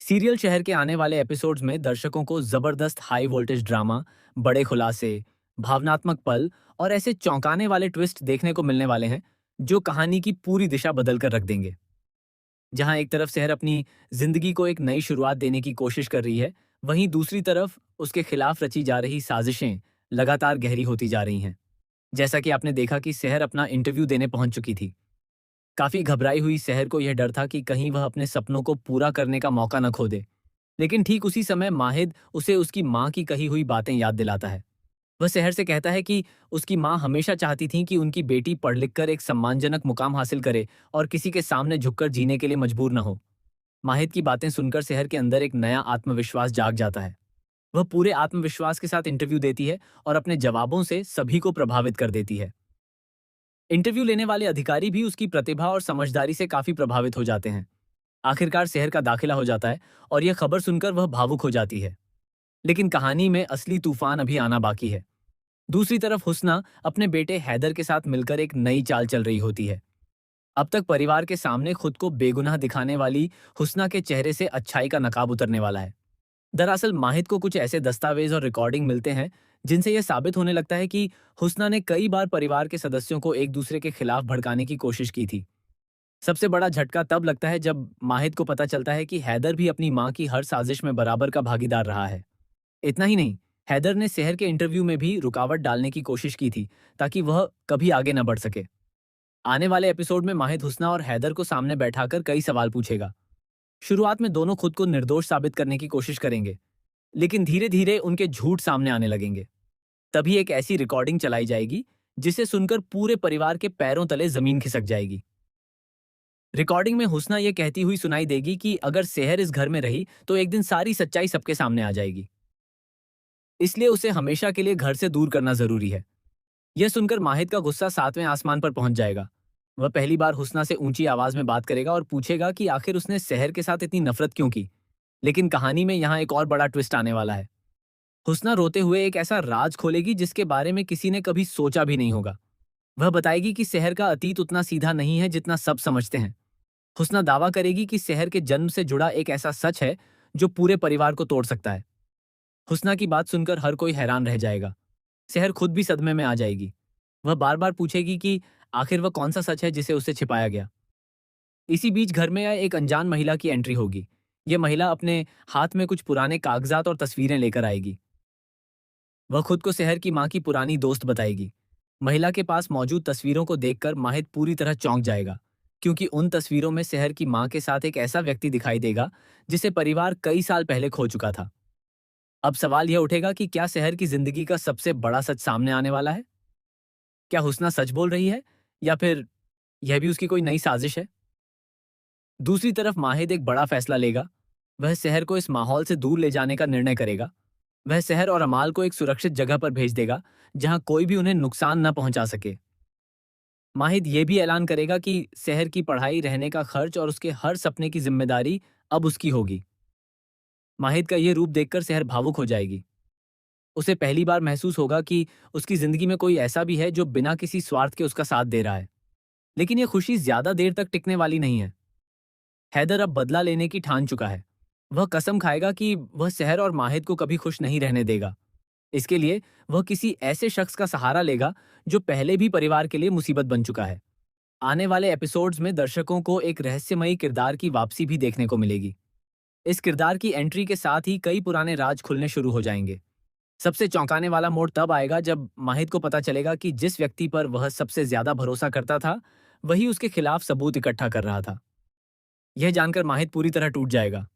Serial शहर के आने वाले एपिसोड्स में दर्शकों को जबरदस्त हाई वोल्टेज ड्रामा, बड़े खुलासे, भावनात्मक पल और ऐसे चौंकाने वाले ट्विस्ट देखने को मिलने वाले हैं जो कहानी की पूरी दिशा बदल कर रख देंगे। जहां एक तरफ शहर अपनी जिंदगी को एक नई शुरुआत देने की कोशिश कर रही है, वहीं दूसरी तरफ उसके खिलाफ रची जा रही साजिशें लगातार गहरी होती जा रही हैं। जैसा कि आपने देखा कि शहर अपना इंटरव्यू देने पहुंच चुकी थी। काफी घबराई हुई शहर को यह डर था कि कहीं वह अपने सपनों को पूरा करने का मौका न खो दे। लेकिन ठीक उसी समय माहिद उसे उसकी माँ की कही हुई बातें याद दिलाता है। वह शहर से कहता है कि उसकी माँ हमेशा चाहती थी कि उनकी बेटी पढ़ लिख कर एक सम्मानजनक मुकाम हासिल करे और किसी के सामने झुककर जीने के लिए मजबूर न हो। माहिद की बातें सुनकर शहर के अंदर एक नया आत्मविश्वास जाग जाता है। वह पूरे आत्मविश्वास के साथ इंटरव्यू देती है और अपने जवाबों से सभी को प्रभावित कर देती है। इंटरव्यू लेने वाले अधिकारी भी उसकी प्रतिभा और समझदारी से काफी प्रभावित हो जाते हैं। आखिरकार शहर का दाखिला हो जाता है और यह खबर सुनकर वह भावुक हो जाती है। लेकिन कहानी में असली तूफान अभी आना बाकी है। दूसरी तरफ हुस्ना अपने बेटे हैदर के साथ मिलकर एक नई चाल चल रही होती है। अब तक परिवार के सामने खुद को बेगुनाह दिखाने वाली हुस्ना के चेहरे से अच्छाई का नकाब उतरने वाला है। दरअसल माहिद को कुछ ऐसे दस्तावेज और रिकॉर्डिंग मिलते हैं जिनसे यह साबित होने लगता है कि हुस्ना ने कई बार परिवार के सदस्यों को एक दूसरे के खिलाफ भड़काने की कोशिश की थी। सबसे बड़ा झटका तब लगता है जब माहिद को पता चलता है कि हैदर भी अपनी मां की हर साजिश में बराबर का भागीदार रहा है। इतना ही नहीं, हैदर ने शहर के इंटरव्यू में भी रुकावट डालने की कोशिश की थी ताकि वह कभी आगे न बढ़ सके। आने वाले एपिसोड में माहिद हुस्ना और हैदर को सामने बैठाकर कई सवाल पूछेगा। शुरुआत में दोनों खुद को निर्दोष साबित करने की कोशिश करेंगे, लेकिन धीरे धीरे उनके झूठ सामने आने लगेंगे। तभी एक ऐसी रिकॉर्डिंग चलाई जाएगी जिसे सुनकर पूरे परिवार के पैरों तले जमीन खिसक जाएगी। रिकॉर्डिंग में हुस्ना ये कहती हुई सुनाई देगी कि अगर सेहर इस घर में रही तो एक दिन सारी सच्चाई सबके सामने आ जाएगी, इसलिए उसे हमेशा के लिए घर से दूर करना जरूरी है। यह सुनकर माहिद का गुस्सा सातवें आसमान पर पहुंच जाएगा। वह पहली बार हुस्ना से ऊंची आवाज में बात करेगा और पूछेगा कि आखिर उसने शहर के साथ इतनी नफरत क्यों की। लेकिन कहानी में यहाँ एक और बड़ा ट्विस्ट आने वाला है। हुस्ना रोते हुए एक ऐसा राज खोलेगी जिसके बारे में किसी ने कभी सोचा भी नहीं होगा। वह बताएगी कि शहर का अतीत उतना सीधा नहीं है जितना सब समझते हैं। हुस्ना दावा करेगी कि शहर के जन्म से जुड़ा एक ऐसा सच है जो पूरे परिवार को तोड़ सकता है। हुस्ना की बात सुनकर हर कोई हैरान रह जाएगा। शहर खुद भी सदमे में आ जाएगी। वह बार बार पूछेगी कि आखिर वह कौन सा सच है जिसे उसे छिपाया गया। इसी बीच घर में एक अनजान महिला की एंट्री होगी। यह महिला अपने हाथ में कुछ पुराने कागजात और तस्वीरें लेकर आएगी। वह खुद को शहर की मां की पुरानी दोस्त बताएगी। महिला के पास मौजूद तस्वीरों को देखकर माहिद पूरी तरह चौंक जाएगा, क्योंकि उन तस्वीरों में शहर की मां के साथ एक ऐसा व्यक्ति दिखाई देगा जिसे परिवार कई साल पहले खो चुका था। अब सवाल यह उठेगा कि क्या शहर की जिंदगी का सबसे बड़ा सच सामने आने वाला है? क्या हुस्ना सच बोल रही है, या फिर यह भी उसकी कोई नई साजिश है? दूसरी तरफ माहिद एक बड़ा फैसला लेगा। वह शहर को इस माहौल से दूर ले जाने का निर्णय करेगा। वह शहर और अमाल को एक सुरक्षित जगह पर भेज देगा जहां कोई भी उन्हें नुकसान न पहुंचा सके। माहिद यह भी ऐलान करेगा कि शहर की पढ़ाई, रहने का खर्च और उसके हर सपने की जिम्मेदारी अब उसकी होगी। माहिद का यह रूप देखकर शहर भावुक हो जाएगी। उसे पहली बार महसूस होगा कि उसकी जिंदगी में कोई ऐसा भी है जो बिना किसी स्वार्थ के उसका साथ दे रहा है। लेकिन यह खुशी ज्यादा देर तक टिकने वाली नहीं है। हैदर अब बदला लेने की ठान चुका है। वह कसम खाएगा कि वह शहर और माहिद को कभी खुश नहीं रहने देगा। इसके लिए वह किसी ऐसे शख्स का सहारा लेगा जो पहले भी परिवार के लिए मुसीबत बन चुका है। आने वाले एपिसोड्स में दर्शकों को एक रहस्यमयी किरदार की वापसी भी देखने को मिलेगी। इस किरदार की एंट्री के साथ ही कई पुराने राज खुलने शुरू हो जाएंगे। सबसे चौंकाने वाला मोड़ तब आएगा जब माहिद को पता चलेगा कि जिस व्यक्ति पर वह सबसे ज्यादा भरोसा करता था, वही उसके खिलाफ सबूत इकट्ठा कर रहा था। यह जानकर माहिद पूरी तरह टूट जाएगा।